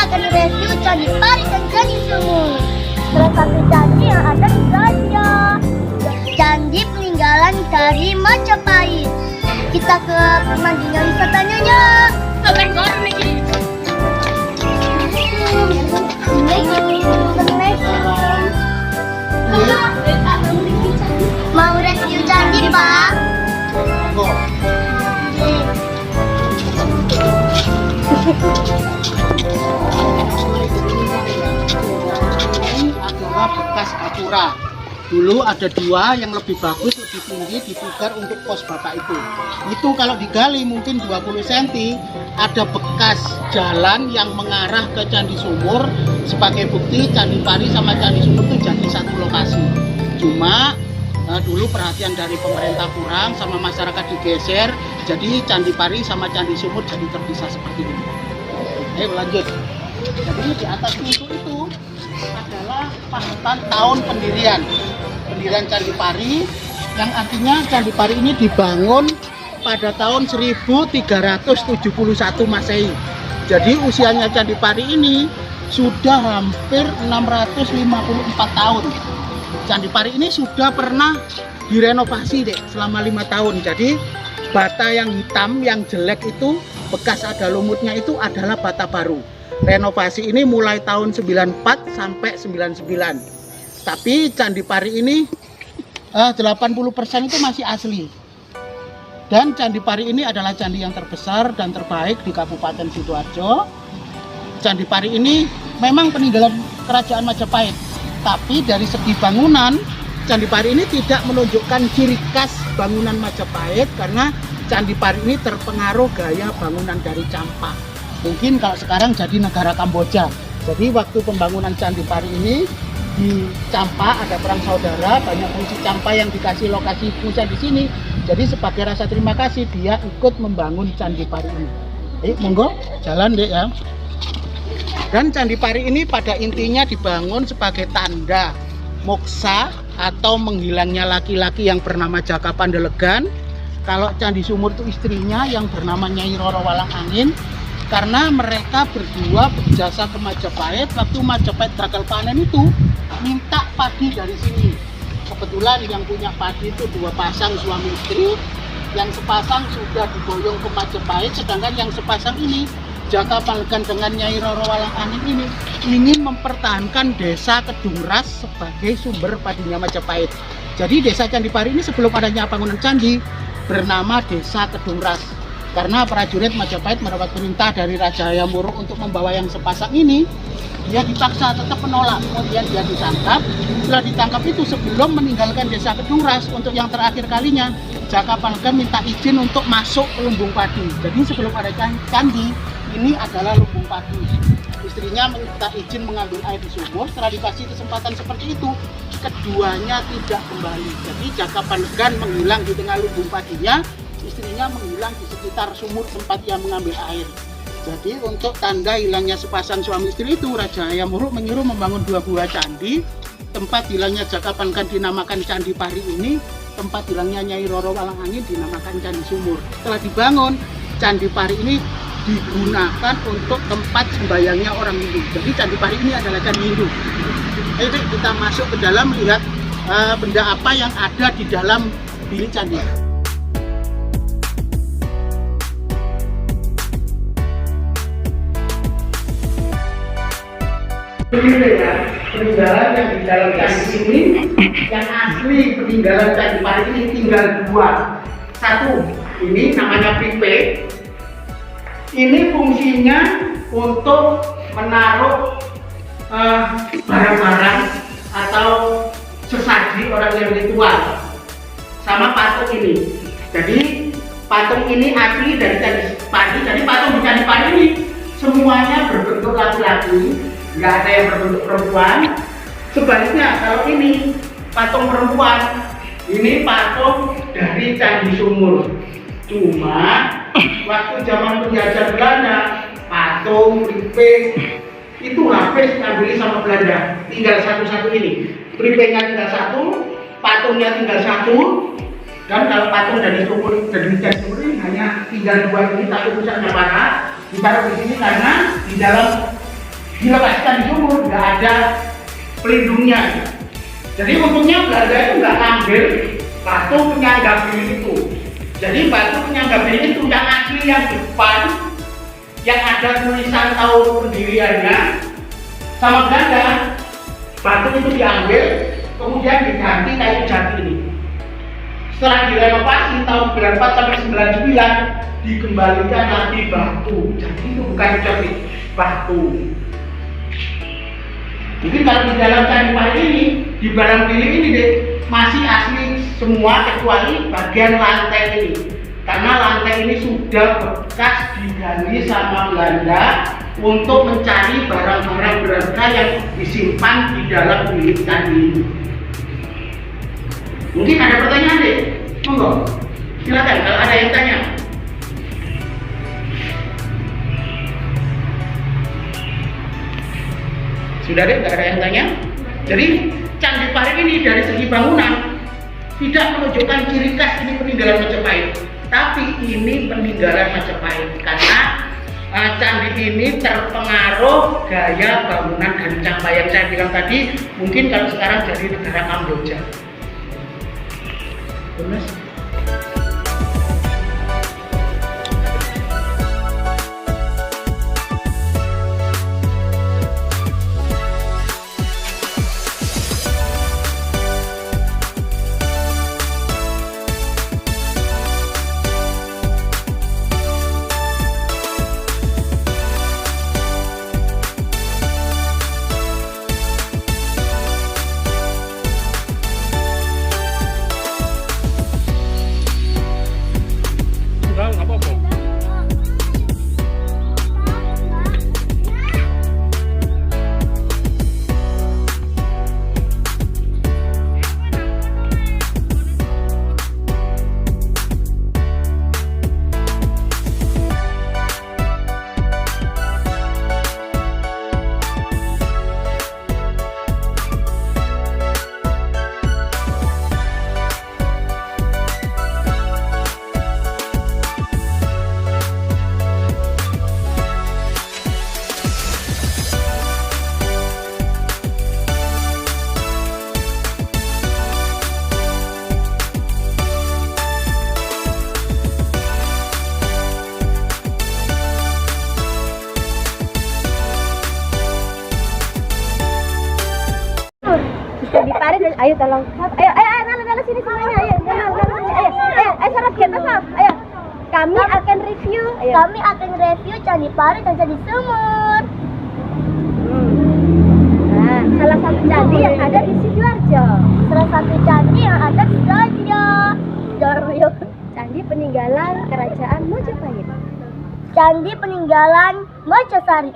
akan review Candi Pari dan Candi Sumur. Salah satu candi yang ada di Gajah, candi peninggalan dari Majapahit. Kita ke pemandian wisatanya ya. Mau review candi, Pak? Adalah bekas gapura. Dulu ada dua yang lebih bagus, lebih tinggi, dipugar untuk pos bapak itu. Itu kalau digali mungkin 20 cm, ada bekas jalan yang mengarah ke Candi Sumur. Sebagai bukti Candi Pari sama Candi Sumur itu jadi satu lokasi. Cuma dulu perhatian dari pemerintah kurang, sama masyarakat digeser, jadi Candi Pari sama Candi Sumur jadi terpisah seperti ini. Ayo lanjut. Jadi di atas pintu itu adalah pahatan tahun pendirian Candi Pari, yang artinya Candi Pari ini dibangun pada tahun 1371 Masehi. Jadi usianya Candi Pari ini sudah hampir 654 tahun. Candi Pari ini sudah pernah direnovasi selama 5 tahun. Jadi bata yang hitam, yang jelek itu, bekas ada lumutnya itu adalah bata baru. Renovasi ini mulai tahun 94 sampai 99. Tapi Candi Pari ini 80% itu masih asli. Dan Candi Pari ini adalah candi yang terbesar dan terbaik di Kabupaten Sidoarjo. Candi Pari ini memang peninggalan Kerajaan Majapahit. Tapi dari segi bangunan, Candi Pari ini tidak menunjukkan ciri khas bangunan Majapahit, karena Candi Pari ini terpengaruh gaya bangunan dari Campa. Mungkin kalau sekarang jadi negara Kamboja. Jadi waktu pembangunan Candi Pari ini di Campa ada perang saudara, banyak fungsi Campa yang dikasih lokasi pusat di sini. Jadi sebagai rasa terima kasih dia ikut membangun Candi Pari ini. Monggo jalan deh ya. Dan Candi Pari ini pada intinya dibangun sebagai tanda moksa atau menghilangnya laki-laki yang bernama Jaka Pandelegan. Kalau Candi Sumur itu istrinya yang bernama Nyai Roro Walang Angin. Karena mereka berdua berjasa ke Majapahit, waktu Majapahit gagal panen itu minta padi dari sini. Kebetulan yang punya padi itu 2 pasang suami istri, yang sepasang sudah diboyong ke Majapahit, sedangkan yang sepasang ini Jaka Pandelegan dengan Nyai Roro Walang Angin ini ingin mempertahankan desa Kedungras sebagai sumber padinya Majapahit. Jadi desa Candi Pari ini sebelum adanya bangunan candi bernama Desa Kedungras. Karena prajurit Majapahit mendapat perintah dari Raja Hayam-Wuruk untuk membawa yang sepasang ini, dia dipaksa tetap menolak. Kemudian dia ditangkap. Setelah ditangkap itu, sebelum meninggalkan desa Kedungras untuk yang terakhir kalinya, Jaka Pandelegan minta izin untuk masuk ke lumbung padi. Jadi sebelum ada candi, ini adalah lumbung padi. Istrinya minta izin mengambil air di sumur. Setelah dikasih kesempatan seperti itu, keduanya tidak kembali. Jadi Jaka Pandelegan menghilang di tengah lumbung padinya, istrinya menghilang di sekitar sumur tempat ia mengambil air. Jadi untuk tanda hilangnya sepasang suami istri itu, Raja Hayam-Wuruk menyuruh membangun 2 buah candi. Tempat hilangnya Jaka Pandelegan dinamakan Candi Pari ini, tempat hilangnya Nyai Roro Walang Angin dinamakan Candi Sumur. Setelah dibangun, Candi Pari ini digunakan untuk tempat sembayangnya orang Hindu. Jadi Candi Pari ini adalah candi Hindu. Ayo kita masuk ke dalam, lihat benda apa yang ada di dalam bilik candi. Ini ya, peninggalan yang di dalam candi ini, yang asli peninggalan Candi Pari ini tinggal 2. Satu, ini namanya pipe. Ini fungsinya untuk menaruh barang-barang atau sesaji orang yang ritual. Sama patung ini. Jadi patung ini asli dari Candi Pari. Jadi patung di Candi Pari ini semuanya berbentuk laki-laki, nggak ada yang berbentuk perempuan. Sebaliknya kalau ini patung perempuan, ini patung dari Candi Sumur. Cuma waktu zaman penjajah Belanda, patung, pripe itu habis diambil sama Belanda. Tinggal satu-satu ini. Pripenya tinggal 1, patungnya tinggal 1. Dan kalau patung dari Sumur ini hanya tinggal 2 ini, tapi pusatnya mana? Ditaruh di sini karena di dalam di lokasi Candi Sumur nggak ada pelindungnya. Jadi untungnya Belanda itu nggak ngambil batu penyangga bilik itu. Jadi batu penyangga bilik itu yang asli yang depan, yang ada tulisan tahun pendiriannya sama Belanda, batu itu diambil, kemudian diganti kayu jati ini. Setelah direnovasi tahun 94 sampai 99 dikembalikan lagi batu. Jadi itu bukan jati, batu. Mungkin kalau di dalam Candi Pari ini, di barang bilik ini deh, masih asli semua kecuali bagian lantai ini. Karena lantai ini sudah bekas digali sama Belanda untuk mencari barang-barang berharga yang disimpan di dalam bilik candi ini. Mungkin ada pertanyaan deh, monggo, silakan kalau ada yang tanya. Sudah deh, nggak ada yang tanya. Jadi Candi Pari ini dari segi bangunan tidak menunjukkan ciri khas ini peninggalan Majapahit, tapi ini peninggalan Majapahit karena candi ini terpengaruh gaya bangunan dari Champa yang saya bilang tadi. Mungkin kalau sekarang jadi negara Kamboja. Benar. Candi Pari dan ayo tolong. Ayo Nala sini semuanya. Ayo sarap kita Saf. Ayo. Kami akan review. Ayo. Kami akan review Candi Pari dan Candi Sumur. Nah, salah satu candi yang ada di Sidoarjo. Salah satu candi yang ada di Sidoarjo. Candi peninggalan Kerajaan Majapahit. Candi peninggalan Mojosari.